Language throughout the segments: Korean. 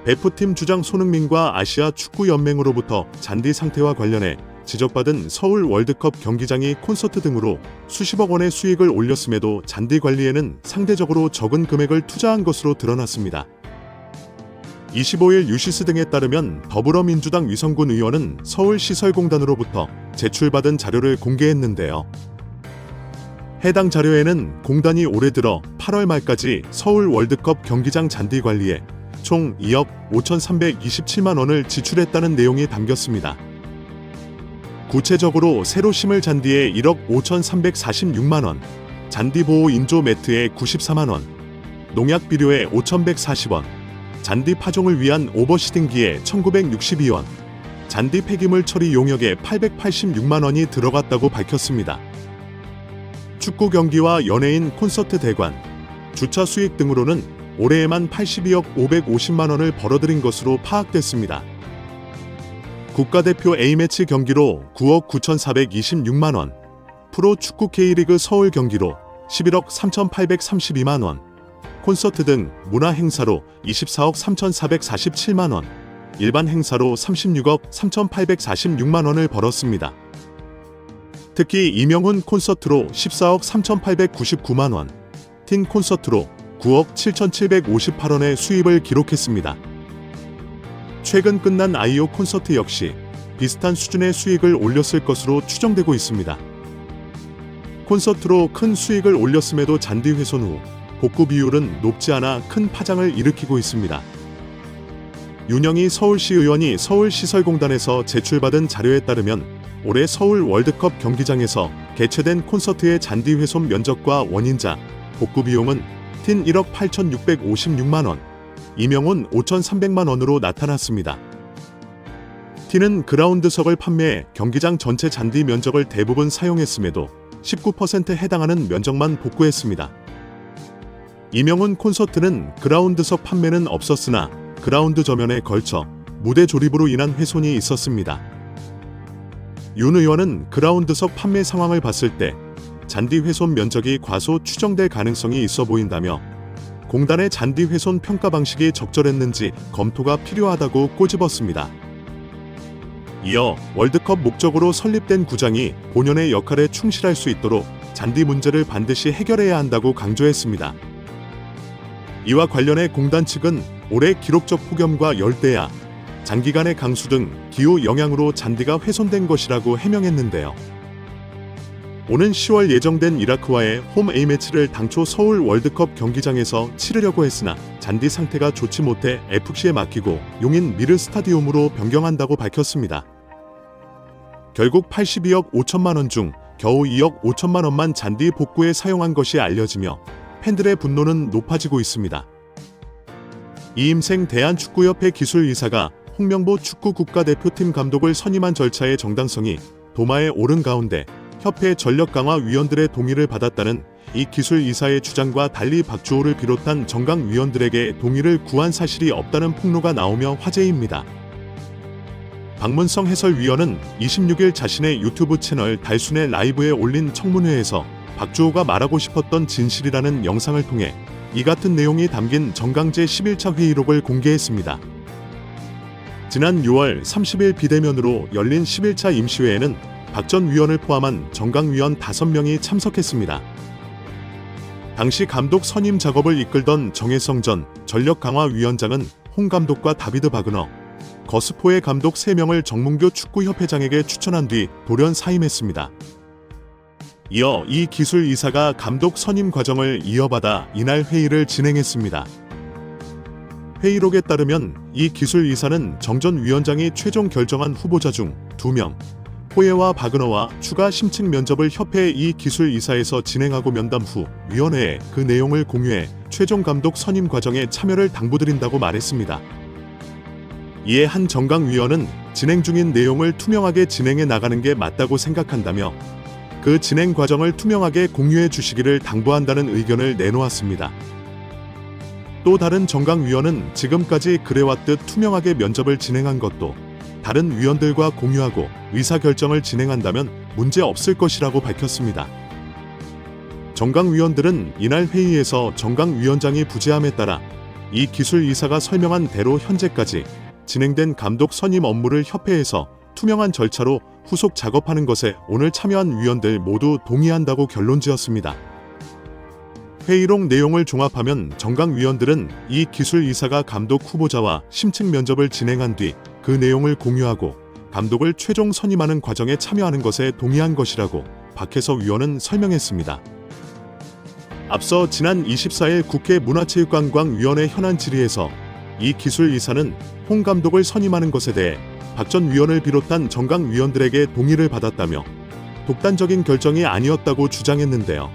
대표팀 주장 손흥민과 아시아 축구연맹으로부터 잔디 상태와 관련해 지적받은 서울 월드컵 경기장이 콘서트 등으로 수십억 원의 수익을 올렸음에도 잔디 관리에는 상대적으로 적은 금액을 투자한 것으로 드러났습니다. 25일 유시스 등에 따르면 더불어민주당 위성군 의원은 서울시설공단으로부터 제출받은 자료를 공개했는데요. 해당 자료에는 공단이 올해 들어 8월 말까지 서울 월드컵 경기장 잔디 관리에 총 2억 5,327만 원을 지출했다는 내용이 담겼습니다. 구체적으로 세로 심을 잔디에 1억 5,346만 원, 잔디 보호 인조 매트에 94만 원, 농약 비료에 5,140원, 잔디 파종을 위한 오버시딩기에 1,962원, 잔디 폐기물 처리 용역에 886만 원이 들어갔다고 밝혔습니다. 축구 경기와 연예인 콘서트 대관, 주차 수익 등으로는 올해에만 82억 550만 원을 벌어들인 것으로 파악됐습니다. 국가대표 A매치 경기로 9억 9,426만 원, 프로축구 K리그 서울 경기로 11억 3,832만 원, 콘서트 등 문화행사로 24억 3,447만 원, 일반 행사로 36억 3,846만 원을 벌었습니다. 특히 이명훈 콘서트로 14억 3,899만 원, 틴 콘서트로 9억 7,758원의 수입을 기록했습니다. 최근 끝난 아이오 콘서트 역시 비슷한 수준의 수익을 올렸을 것으로 추정되고 있습니다. 콘서트로 큰 수익을 올렸음에도 잔디 훼손 후 복구 비율은 높지 않아 큰 파장을 일으키고 있습니다. 윤영희 서울시 의원이 서울시설공단에서 제출받은 자료에 따르면 올해 서울 월드컵 경기장에서 개최된 콘서트의 잔디 훼손 면적과 원인자, 복구 비용은 틴 1억 8,656만 원, 이명훈 5,300만 원으로 나타났습니다. 틴은 그라운드석을 판매해 경기장 전체 잔디 면적을 대부분 사용했음에도 19%에 해당하는 면적만 복구했습니다. 이명훈 콘서트는 그라운드석 판매는 없었으나 그라운드 저면에 걸쳐 무대 조립으로 인한 훼손이 있었습니다. 윤 의원은 그라운드석 판매 상황을 봤을 때 잔디 훼손 면적이 과소 추정될 가능성이 있어 보인다며 공단의 잔디 훼손 평가 방식이 적절했는지 검토가 필요하다고 꼬집었습니다. 이어 월드컵 목적으로 설립된 구장이 본연의 역할에 충실할 수 있도록 잔디 문제를 반드시 해결해야 한다고 강조했습니다. 이와 관련해 공단 측은 올해 기록적 폭염과 열대야, 장기간의 강수 등 기후 영향으로 잔디가 훼손된 것이라고 해명했는데요. 오는 10월 예정된 이라크와의 홈 A매치를 당초 서울 월드컵 경기장에서 치르려고 했으나 잔디 상태가 좋지 못해 FC에 맡기고 용인 미르 스타디움으로 변경한다고 밝혔습니다. 결국 82억 5천만 원 중 겨우 2억 5천만 원만 잔디 복구에 사용한 것이 알려지며 팬들의 분노는 높아지고 있습니다. 이임생 대한축구협회 기술이사가 홍명보 축구 국가대표팀 감독을 선임한 절차의 정당성이 도마에 오른 가운데 협회 전력 강화 위원들의 동의를 받았다는 이 기술이사의 주장과 달리 박주호를 비롯한 정강 위원들에게 동의를 구한 사실이 없다는 폭로가 나오며 화제입니다. 박문성 해설위원은 26일 자신의 유튜브 채널 달순의 라이브에 올린 청문회에서 박주호가 말하고 싶었던 진실이라는 영상을 통해 이 같은 내용이 담긴 정강 제11차 회의록을 공개했습니다. 지난 6월 30일 비대면으로 열린 11차 임시회에는 박 전 위원을 포함한 정강위원 5명이 참석했습니다. 당시 감독 선임 작업을 이끌던 정혜성 전 전력강화위원장은 홍 감독과 다비드 바그너, 거스포의 감독 3명을 정문교 축구협회장에게 추천한 뒤 돌연 사임했습니다. 이어 이 기술이사가 감독 선임 과정을 이어받아 이날 회의를 진행했습니다. 회의록에 따르면 이 기술이사는 정 전 위원장이 최종 결정한 후보자 중 2명, 호예와 바그너와 추가 심층 면접을 협회 이 기술이사에서 진행하고 면담 후 위원회에 그 내용을 공유해 최종 감독 선임 과정에 참여를 당부드린다고 말했습니다. 이에 한 정강 위원은 진행 중인 내용을 투명하게 진행해 나가는 게 맞다고 생각한다며 그 진행 과정을 투명하게 공유해 주시기를 당부한다는 의견을 내놓았습니다. 또 다른 정강 위원은 지금까지 그래왔듯 투명하게 면접을 진행한 것도 다른 위원들과 공유하고 의사결정을 진행한다면 문제 없을 것이라고 밝혔습니다. 정강 위원들은 이날 회의에서 정강 위원장이 부재함에 따라 이 기술 이사가 설명한 대로 현재까지 진행된 감독 선임 업무를 협회에서 투명한 절차로 후속 작업하는 것에 오늘 참여한 위원들 모두 동의한다고 결론지었습니다. 회의록 내용을 종합하면 정강 위원들은 이 기술 이사가 감독 후보자와 심층 면접을 진행한 뒤 그 내용을 공유하고 감독을 최종 선임하는 과정에 참여하는 것에 동의한 것이라고 박혜석 위원은 설명했습니다. 앞서 지난 24일 국회 문화체육관광위원회 현안 질의에서 이 기술 이사는 홍 감독을 선임하는 것에 대해 박 전 위원을 비롯한 정강 위원들에게 동의를 받았다며 독단적인 결정이 아니었다고 주장했는데요.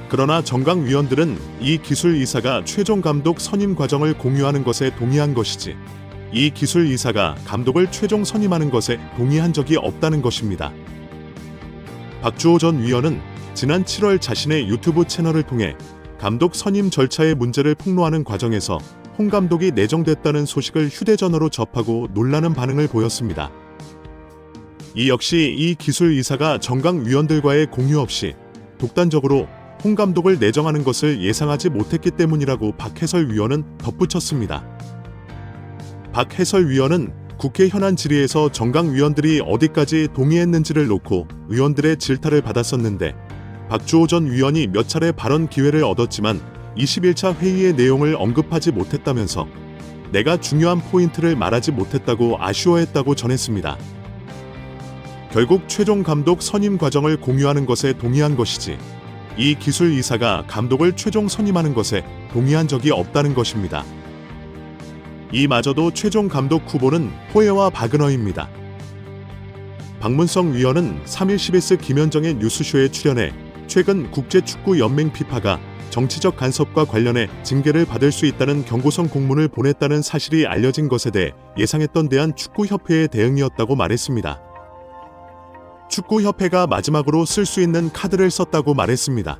그러나 정강 위원들은 이 기술 이사가 최종 감독 선임 과정을 공유하는 것에 동의한 것이지 이 기술 이사가 감독을 최종 선임하는 것에 동의한 적이 없다는 것입니다. 박주호 전 위원은 지난 7월 자신의 유튜브 채널을 통해 감독 선임 절차의 문제를 폭로하는 과정에서 홍 감독이 내정됐다는 소식을 휴대전화로 접하고 놀라는 반응을 보였습니다. 이 역시 이 기술 이사가 정강 위원들과의 공유 없이 독단적으로 홍 감독을 내정하는 것을 예상하지 못했기 때문이라고 박해설 위원은 덧붙였습니다. 박 해설위원은 국회 현안 질의에서 정강 위원들이 어디까지 동의했는지를 놓고 의원들의 질타를 받았었는데 박주호 전 위원이 몇 차례 발언 기회를 얻었지만 21차 회의의 내용을 언급하지 못했다면서 내가 중요한 포인트를 말하지 못했다고 아쉬워했다고 전했습니다. 결국 최종 감독 선임 과정을 공유하는 것에 동의한 것이지 이 기술 이사가 감독을 최종 선임하는 것에 동의한 적이 없다는 것입니다. 이마저도 최종 감독 후보는 호혜와 박은허입니다. 박문성 위원은 3일 CBS 김현정의 뉴스쇼에 출연해 최근 국제축구연맹 피파가 정치적 간섭과 관련해 징계를 받을 수 있다는 경고성 공문을 보냈다는 사실이 알려진 것에 대해 예상했던 대한축구협회의 대응이었다고 말했습니다. 축구협회가 마지막으로 쓸 수 있는 카드를 썼다고 말했습니다.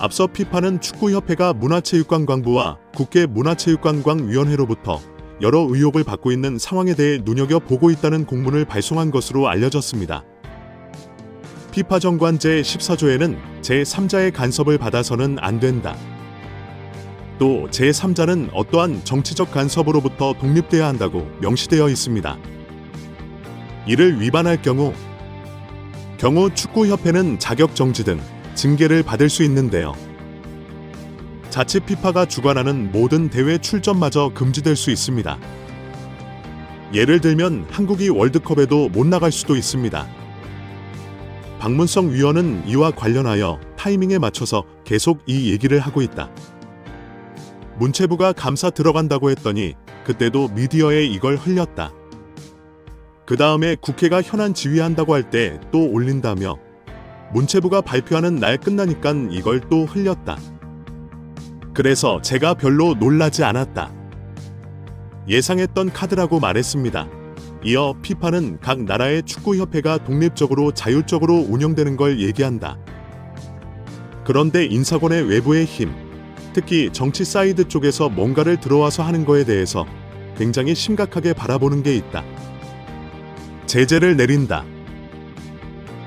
앞서 피파는 축구협회가 문화체육관광부와 국회 문화체육관광위원회로부터 여러 의혹을 받고 있는 상황에 대해 눈여겨보고 있다는 공문을 발송한 것으로 알려졌습니다. 피파 정관 제14조에는 제3자의 간섭을 받아서는 안 된다. 또 제3자는 어떠한 정치적 간섭으로부터 독립돼야 한다고 명시되어 있습니다. 이를 위반할 경우 축구협회는 자격정지 등 징계를 받을 수 있는데요. 자칫 피파가 주관하는 모든 대회 출전마저 금지될 수 있습니다. 예를 들면 한국이 월드컵에도 못 나갈 수도 있습니다. 박문성 위원은 이와 관련하여 타이밍에 맞춰서 계속 이 얘기를 하고 있다. 문체부가 감사 들어간다고 했더니 그때도 미디어에 이걸 흘렸다. 그 다음에 국회가 현안 지휘한다고 할 때 또 올린다며 문체부가 발표하는 날 끝나니깐 이걸 또 흘렸다. 그래서 제가 별로 놀라지 않았다. 예상했던 카드라고 말했습니다. 이어 피파는 각 나라의 축구협회가 독립적으로 자율적으로 운영되는 걸 얘기한다. 그런데 인사권의 외부의 힘, 특히 정치 사이드 쪽에서 뭔가를 들어와서 하는 거에 대해서 굉장히 심각하게 바라보는 게 있다. 제재를 내린다.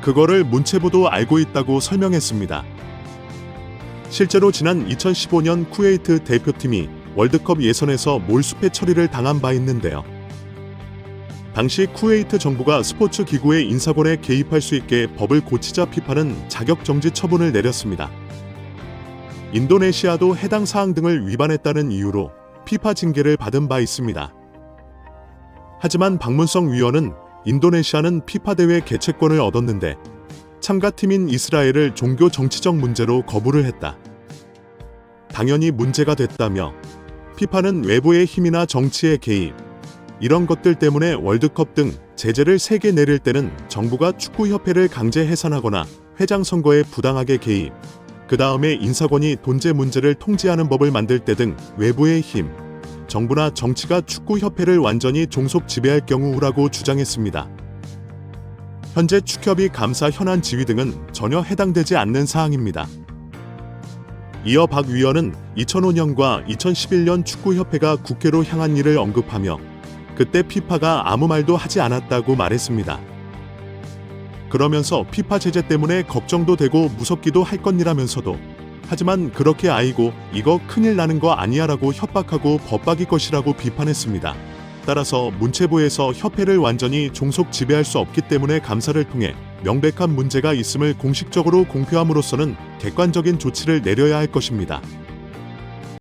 그거를 문체부도 알고 있다고 설명했습니다. 실제로 지난 2015년 쿠웨이트 대표팀이 월드컵 예선에서 몰수패 처리를 당한 바 있는데요. 당시 쿠웨이트 정부가 스포츠 기구의 인사권에 개입할 수 있게 법을 고치자 피파는 자격정지 처분을 내렸습니다. 인도네시아도 해당 사항 등을 위반했다는 이유로 피파 징계를 받은 바 있습니다. 하지만 박문성 위원은 인도네시아는 피파 대회 개최권을 얻었는데 참가팀인 이스라엘을 종교 정치적 문제로 거부를 했다. 당연히 문제가 됐다며 피파는 외부의 힘이나 정치의 개입, 이런 것들 때문에 월드컵 등 제재를 세게 내릴 때는 정부가 축구협회를 강제 해산하거나 회장 선거에 부당하게 개입, 그 다음에 인사권이 돈제 문제를 통제하는 법을 만들 때 등 외부의 힘, 정부나 정치가 축구협회를 완전히 종속 지배할 경우라고 주장했습니다. 현재 축협이 감사 현안 지휘 등은 전혀 해당되지 않는 사항입니다. 이어 박 위원은 2005년과 2011년 축구협회가 국회로 향한 일을 언급하며 그때 피파가 아무 말도 하지 않았다고 말했습니다. 그러면서 피파 제재 때문에 걱정도 되고 무섭기도 할 것이라면서도 하지만 그렇게 아이고 이거 큰일 나는 거 아니야라고 협박하고 법박일 것이라고 비판했습니다. 따라서 문체부에서 협회를 완전히 종속 지배할 수 없기 때문에 감사를 통해 명백한 문제가 있음을 공식적으로 공표함으로써는 객관적인 조치를 내려야 할 것입니다.